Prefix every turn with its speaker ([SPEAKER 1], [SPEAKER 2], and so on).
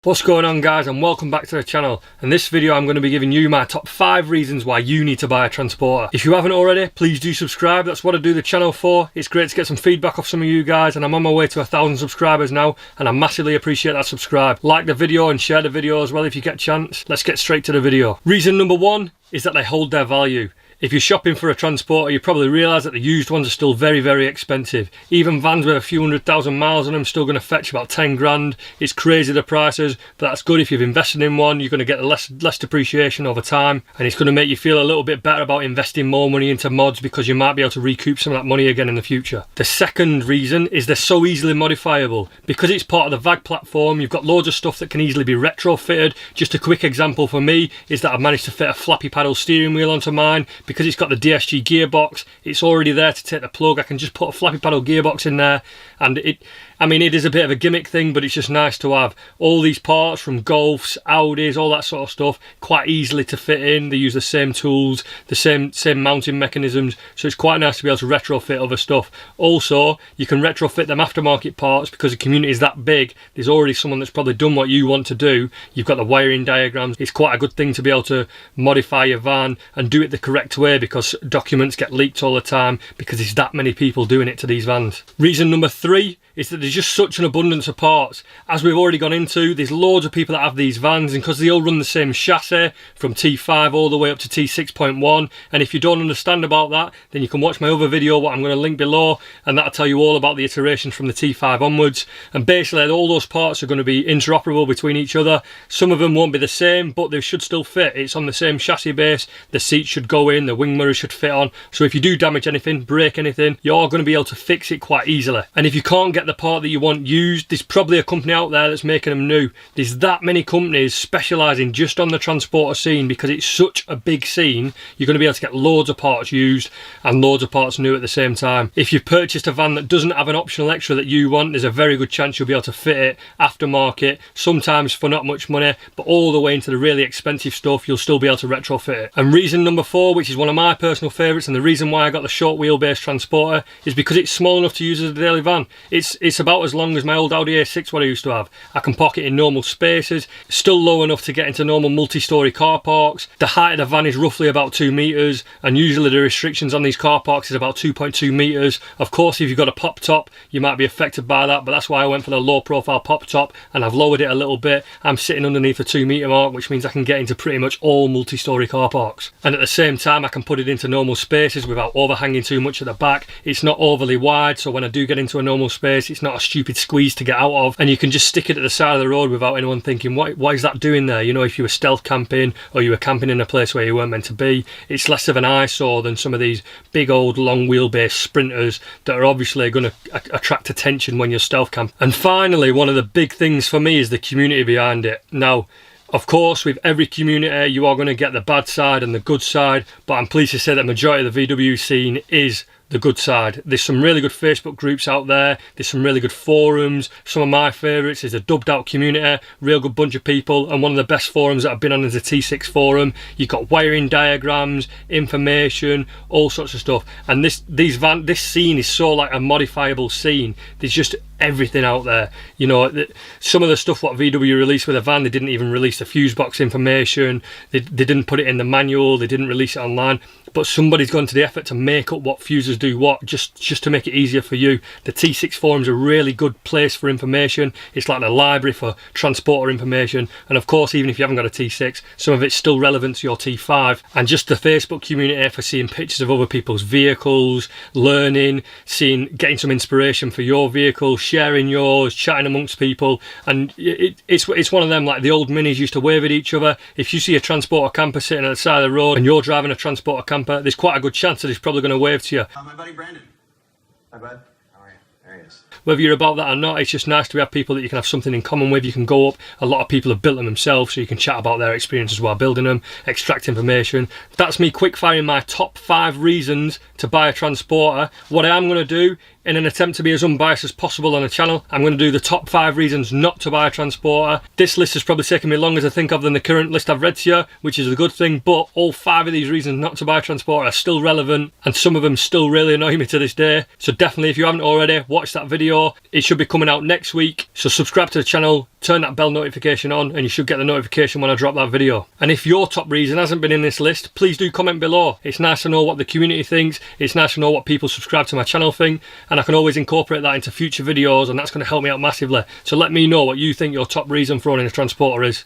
[SPEAKER 1] What's going on, guys, and welcome back to the channel. In this video I'm going to be giving you my top 5 reasons why you need to buy a transporter. If you haven't already, please do subscribe. That's what I do the channel for. It's great to get some feedback off some of you guys, and I'm on my way to 1,000 subscribers now, and I massively appreciate that subscribe. Like the video and share the video as well if you get a chance. Let's get straight to the video. Reason number 1 is that they hold their value. If you're shopping for a transporter, you probably realise that the used ones are still very, very expensive. Even vans with a few 100,000 miles on them still going to fetch about 10 grand. It's crazy the prices, but that's good. If you've invested in one, you're going to get less depreciation over time, and it's going to make you feel a little bit better about investing more money into mods because you might be able to recoup some of that money again in the future. The second reason is they're so easily modifiable. Because it's part of the VAG platform, you've got loads of stuff that can easily be retrofitted. Just a quick example for me is that I've managed to fit a flappy paddle steering wheel onto mine. Because it's got the DSG gearbox, it's already there to take the plug. I can just put a flappy paddle gearbox in there, and it is a bit of a gimmick thing, but it's just nice to have. All these parts from Golfs, Audis, all that sort of stuff, quite easily to fit in. They use the same tools, the same mounting mechanisms, so it's quite nice to be able to retrofit other stuff. Also, you can retrofit them aftermarket parts because the community is that big. There's already someone that's probably done what you want to do. You've got the wiring diagrams. It's quite a good thing to be able to modify your van and do it the correct way, because documents get leaked all the time because there's that many people doing it to these vans. Reason number 3 is that there's just such an abundance of parts. As we've already gone into, there's loads of people that have these vans, and because they all run the same chassis from T5 all the way up to T6.1, and if you don't understand about that, then you can watch my other video, what I'm going to link below, and that'll tell you all about the iterations from the T5 onwards. And basically all those parts are going to be interoperable between each other. Some of them won't be the same, but they should still fit. It's on the same chassis base. The seats should go in, the wing mirrors should fit on, so if you do damage anything, break anything, you're going to be able to fix it quite easily. And if you can't get the part that you want used, there's probably a company out there that's making them new. There's that many companies specialising just on the transporter scene. Because it's such a big scene, you're going to be able to get loads of parts used and loads of parts new at the same time. If you've purchased a van that doesn't have an optional extra that you want, there's a very good chance you'll be able to fit it aftermarket, sometimes for not much money, but all the way into the really expensive stuff you'll still be able to retrofit it. And reason number 4, which is one of my personal favourites, and the reason why I got the short wheelbase transporter, is because it's small enough to use as a daily van. It's about as long as my old Audi A6 what I used to have. I can park it in normal spaces, still low enough to get into normal multi-storey car parks. The height of the van is roughly about 2 metres, and usually the restrictions on these car parks is about 2.2 metres. Of course, if you've got a pop top, you might be affected by that, but that's why I went for the low profile pop top, and I've lowered it a little bit. I'm sitting underneath the 2 metre mark, which means I can get into pretty much all multi-storey car parks, and at the same time I can put it into normal spaces without overhanging too much at the back. It's not overly wide, so when I do get into a normal space, it's not a stupid squeeze to get out of, and you can just stick it at the side of the road without anyone thinking, what is that doing there? You know, if you were stealth camping or you were camping in a place where you weren't meant to be, it's less of an eyesore than some of these big old long wheelbase sprinters that are obviously going to attract attention when you're stealth camping. And finally, one of the big things for me is the community behind it. Now, of course, with every community, you are going to get the bad side and the good side, but I'm pleased to say that the majority of the VW scene is the good side. There's some really good Facebook groups out there, there's some really good forums. Some of my favourites is a dubbed out community, real good bunch of people, and one of the best forums that I've been on is the T6 forum. You've got wiring diagrams, information, all sorts of stuff, and this scene is so like a modifiable scene. There's just everything out there. You know, some of the stuff what VW released with a van, they didn't even release the fuse box information, they didn't put it in the manual, they didn't release it online, but somebody's gone to the effort to make up what fuses do what, just to make it easier for you. The T6 forum's a really good place for information. It's like the library for transporter information, and of course, even if you haven't got a T6, some of it's still relevant to your T5. And just the Facebook community for seeing pictures of other people's vehicles, learning, getting some inspiration for your vehicle, sharing yours, chatting amongst people. And it's one of them, like the old minis used to wave at each other. If you see a transporter camper sitting at the side of the road and you're driving a transporter camper, there's quite a good chance that he's probably going to wave to you.
[SPEAKER 2] My buddy Brandon. Hi bud. How are you? There he is.
[SPEAKER 1] Whether you're about that or not, it's just nice to have people that you can have something in common with. You can go up, a lot of people have built them themselves, so you can chat about their experiences while building them, extract information. That's me quick firing my top 5 reasons to buy a transporter. What I am going to do, in an attempt to be as unbiased as possible on the channel, I'm going to do the top 5 reasons not to buy a transporter. This list has probably taken me longer to think of than the current list I've read to you, which is a good thing, but all 5 of these reasons not to buy a transporter are still relevant, and some of them still really annoy me to this day. So definitely, if you haven't already, watch that video. It should be coming out next week, so subscribe to the channel, turn that bell notification on and you should get the notification when I drop that video. And if your top reason hasn't been in this list, please do comment below. It's nice to know what the community thinks, it's nice to know what people subscribe to my channel think, and I can always incorporate that into future videos, and that's going to help me out massively. So let me know what you think your top reason for owning a transporter is.